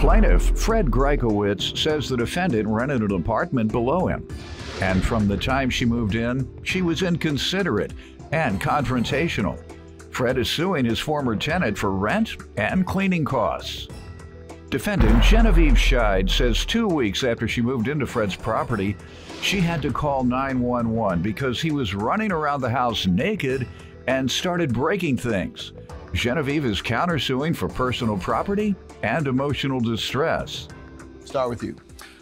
Plaintiff Fred Greikowitz says the defendant rented an apartment below him. And from the time she moved in, she was inconsiderate and confrontational. Fred is suing his former tenant for rent and cleaning costs. Defendant Genevieve Scheid says 2 weeks after she moved into Fred's property, she had to call 911 because he was running around the house naked and started breaking things. Genevieve is countersuing for personal property and emotional distress. Start with you.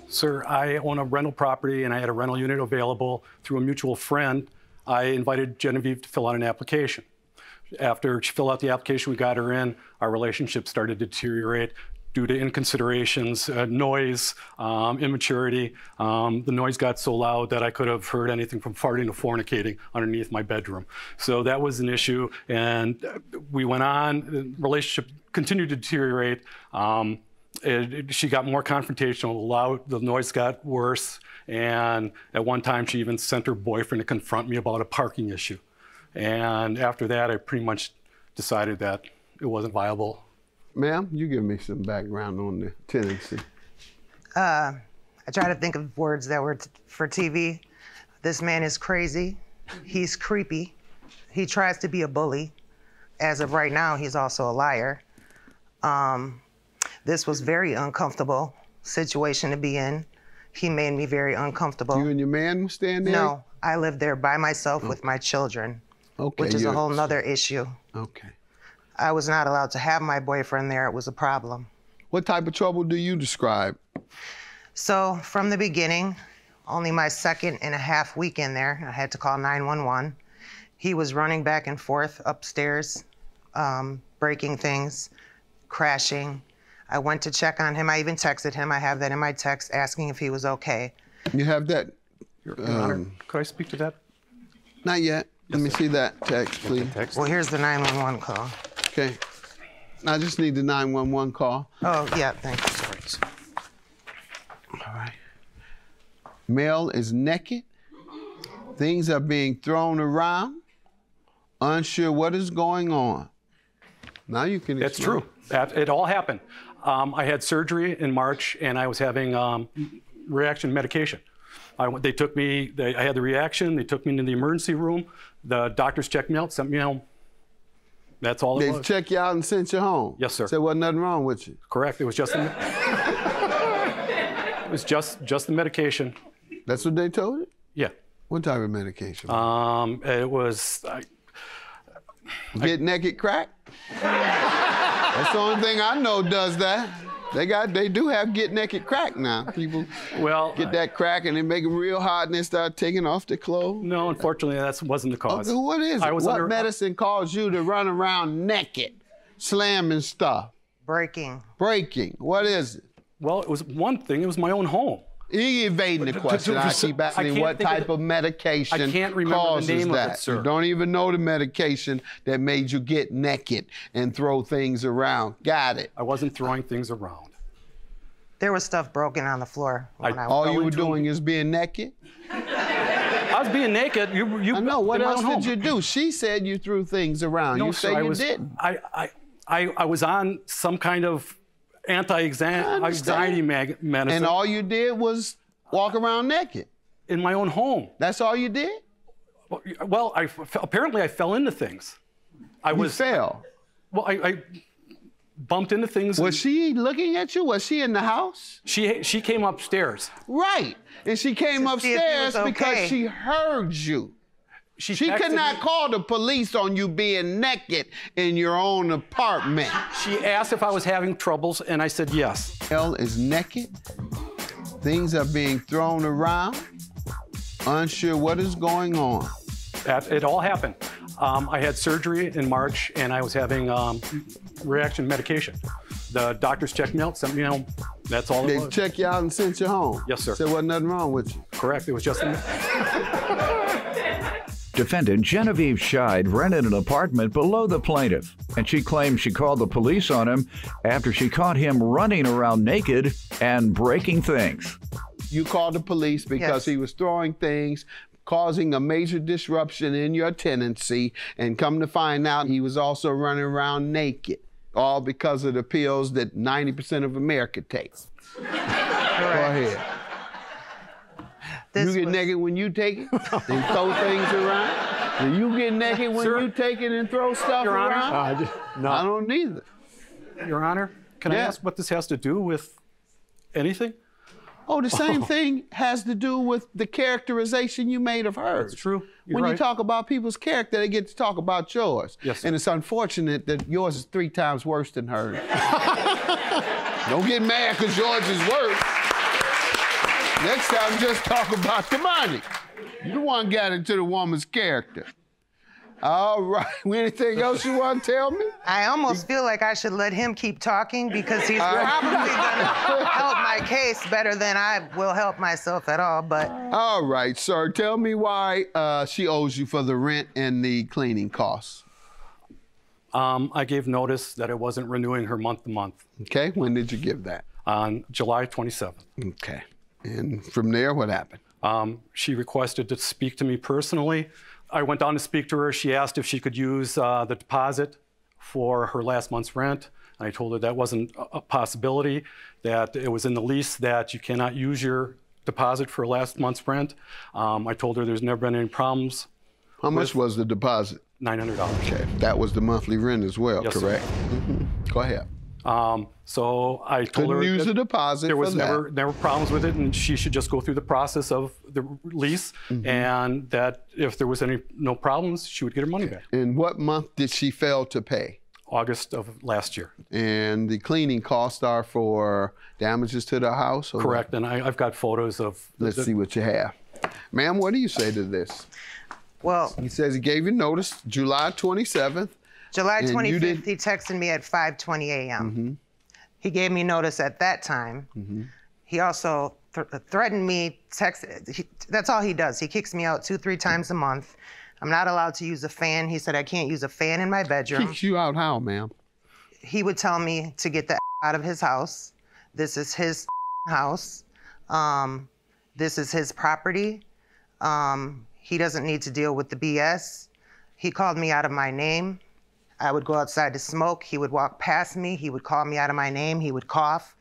Sir, I own a rental property and I had a rental unit available through a mutual friend. I invited Genevieve to fill out an application. After she filled out the application, we got her in. Our relationship started to deteriorate due to inconsiderations, noise, immaturity. The noise got so loud that I could have heard anything from farting to fornicating underneath my bedroom. So that was an issue, and we went on. The relationship continued to deteriorate. She got more confrontational, the noise got worse, and at one time she even sent her boyfriend to confront me about a parking issue. And after that, I pretty much decided that it wasn't viable. Ma'am, you give me some background on the tenancy. I try to think of words that were for TV. This man is crazy. He's creepy. He tries to be a bully. As of right now, he's also a liar. This was very uncomfortable situation to be in. He made me very uncomfortable. You and your man staying there? No, I lived there by myself with my children, which is a whole nother issue. Okay. I was not allowed to have my boyfriend there. It was a problem. What type of trouble do you describe? So from the beginning, only my 2.5 week in there, I had to call 911. He was running back and forth upstairs, breaking things, crashing. I went to check on him. I even texted him. I have that in my text, asking if he was okay. You have that? Your Honor, could I speak to that? Not yet. Let me see that text, please. Well, here's the 911 call. Okay. I just need the 911 call. Oh, yeah, thanks. All right. Male is naked. Things are being thrown around. Unsure what is going on. Now you can explain. That's true. It all happened. I had surgery in March and I was having reaction medication. They took me, I had the reaction, they took me into the emergency room. The doctors checked me out, sent me home. That's all it was. They checked you out and sent you home? Yes, sir. Said wasn't nothing wrong with you? Correct. It was just the, it was just the medication. That's what they told you? Yeah. What type of medication? It was... Get naked crack? That's the only thing I know does that. They do have get naked crack now. People get that crack and they make them real hot and they start taking off their clothes. No, unfortunately, that wasn't the cause. Okay, what is it? What medicine caused you to run around naked, slamming stuff? Breaking. Breaking. What is it? Well, it was one thing. It was my own home. You're evading the question. I keep asking what type of medication causes that. I can't remember the name of it, sir. You don't even know the medication that made you get naked and throw things around. Got it. I wasn't throwing things around. There was stuff broken on the floor. All you were doing is being naked? I was being naked. I know. What else did you do? She said you threw things around. No, you say you didn't. I was on some kind of anti-anxiety medicine. And all you did was walk around naked? In my own home. That's all you did? Well, apparently I fell into things. You fell? Well, I bumped into things. Was she looking at you? Was she in the house? She came upstairs. Right. And she came upstairs because she heard you. She could not call the police on you being naked in your own apartment. She asked if I was having troubles, and I said yes. Male is naked. Things are being thrown around. Unsure what is going on. It all happened. I had surgery in March, and I was having reaction medication. The doctors checked me out, sent me home. That's all it was. They checked you out and sent you home? Yes, sir. Said wasn't nothing wrong with you? Correct. It was just... Defendant Genevieve Scheid rented an apartment below the plaintiff, and she claims she called the police on him after she caught him running around naked and breaking things. You called the police because he was throwing things, causing a major disruption in your tenancy, and come to find out he was also running around naked. all because of the pills that 90% of America takes. Go ahead. You get naked when you take it? And throw things around? Do you get naked when you take it and throw stuff around? No. I don't either. Your Honor, can I ask what this has to do with anything? Oh, the same thing has to do with the characterization you made of hers. That's true. When you talk about people's character, they get to talk about yours. Yes, sir. And it's unfortunate that yours is 3 times worse than hers. Don't get mad because yours is worse. Next time, just talk about the money. You the one got into the woman's character. All right. Anything else you want to tell me? I almost feel like I should let him keep talking because he's probably going to help my case better than I will help myself at all, but... All right, sir. Tell me why she owes you for the rent and the cleaning costs. I gave notice that I wasn't renewing her month to month. Okay. When did you give that? On July 27th. Okay. And from there, what happened? She requested to speak to me personally. I went down to speak to her. She asked if she could use the deposit for her last month's rent. I told her that wasn't a possibility, that it was in the lease that you cannot use your deposit for last month's rent. I told her there's never been any problems. How much was the deposit? $900. Okay. That was the monthly rent as well, yes, correct? Go ahead. So I told her use the deposit there was for never problems with it, and she should just go through the process of the lease, and that if there was no problems, she would get her money back. And what month did she fail to pay? August of last year. And the cleaning costs are for damages to the house? Or correct, and I've got photos of... Let's see what you have. Ma'am, what do you say to this? Well... He says he gave you notice July 27th. July 25th, he texted me at 5:20 a.m. He gave me notice at that time. He also threatened me, that's all he does. He kicks me out 2-3 times a month. I'm not allowed to use a fan. He said I can't use a fan in my bedroom. Kicks you out how, ma'am? He would tell me to get the out of his house. This is his house. This is his property. He doesn't need to deal with the BS. He called me out of my name. I would go outside to smoke. He would walk past me. He would call me out of my name. He would cough.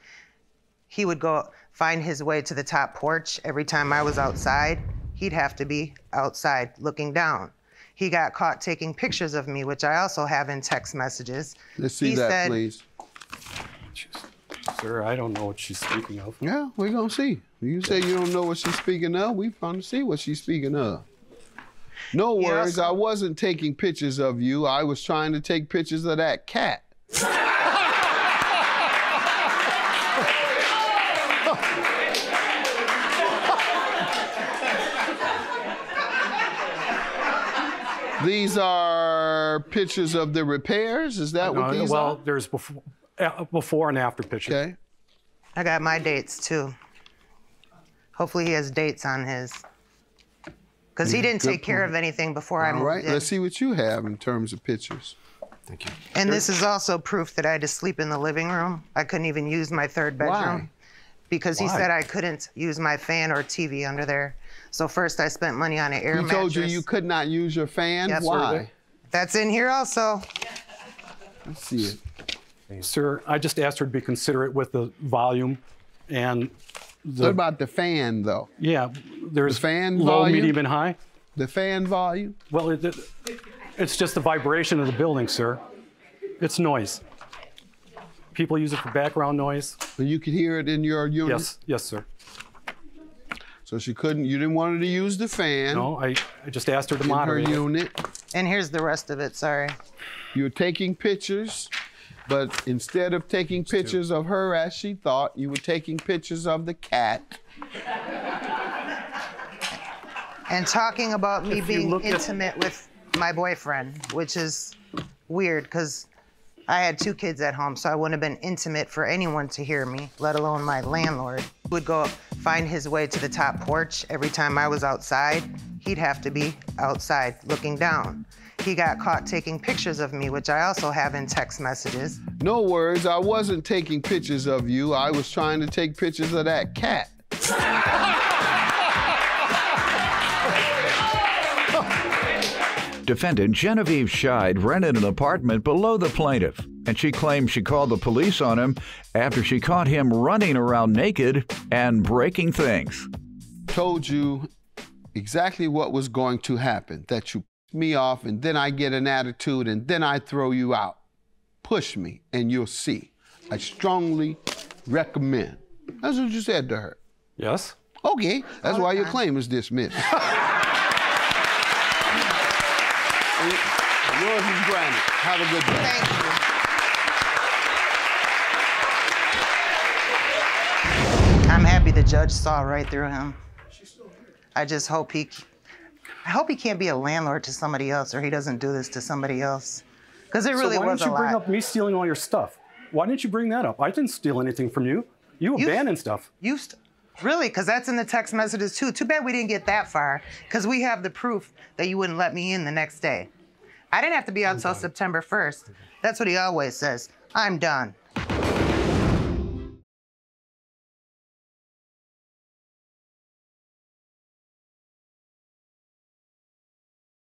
He would go find his way to the top porch. Every time I was outside, he'd have to be outside looking down. He got caught taking pictures of me, which I also have in text messages. Let's see that, please. Sir, I don't know what she's speaking of. Yeah, we're going to see. You say you don't know what she's speaking of, we're going to see what she's speaking of. No worries, I wasn't taking pictures of you. I was trying to take pictures of that cat. These are pictures of the repairs? Is that what these are? Well, there's before and after pictures. Okay. I got my dates too. Hopefully he has dates on his. Because he didn't take care of anything before I moved in. All right, let's see what you have in terms of pictures. Thank you. And this is also proof that I had to sleep in the living room. I couldn't even use my third bedroom. Why? Because he said I couldn't use my fan or TV under there. So first I spent money on an air mattress. He told you you could not use your fan? Yes, why? That's in here also. Let's see it. Sir, I just asked her to be considerate with the volume and the... What about the fan, though? Yeah, there's the fan low, volume? medium, and high. The fan volume? Well, it's just the vibration of the building, sir. It's noise. People use it for background noise. So you could hear it in your unit? Yes, yes, sir. So she couldn't, you didn't want her to use the fan. No, I just asked her to in moderate her unit. And here's the rest of it, sorry. You were taking pictures, but instead of taking pictures of her as she thought, you were taking pictures of the cat. And talking about me being intimate with my boyfriend, which is weird because I had 2 kids at home, so I wouldn't have been intimate for anyone to hear me, let alone my landlord. He would go find his way to the top porch. Every time I was outside, he'd have to be outside looking down. He got caught taking pictures of me, which I also have in text messages. No worries, I wasn't taking pictures of you. I was trying to take pictures of that cat. Defendant Genevieve Scheid rented an apartment below the plaintiff. and she claims she called the police on him after she caught him running around naked and breaking things. Told you exactly what was going to happen, that you piss me off and then I get an attitude and then I throw you out. Push me and you'll see. I strongly recommend. That's what you said to her. Yes. Okay, that's why your claim is dismissed. Yours is granted. Have a good day. Thank you. I'm happy the judge saw right through him. I just hope I hope he can't be a landlord to somebody else, or he doesn't do this to somebody else. Because it really was a lot. So why didn't you bring up me stealing all your stuff? Why didn't you bring that up? I didn't steal anything from you. You abandoned stuff. Really? Because that's in the text messages too. Too bad we didn't get that far, because we have the proof that you wouldn't let me in the next day. I didn't have to be out until September 1st. That's what he always says. I'm done.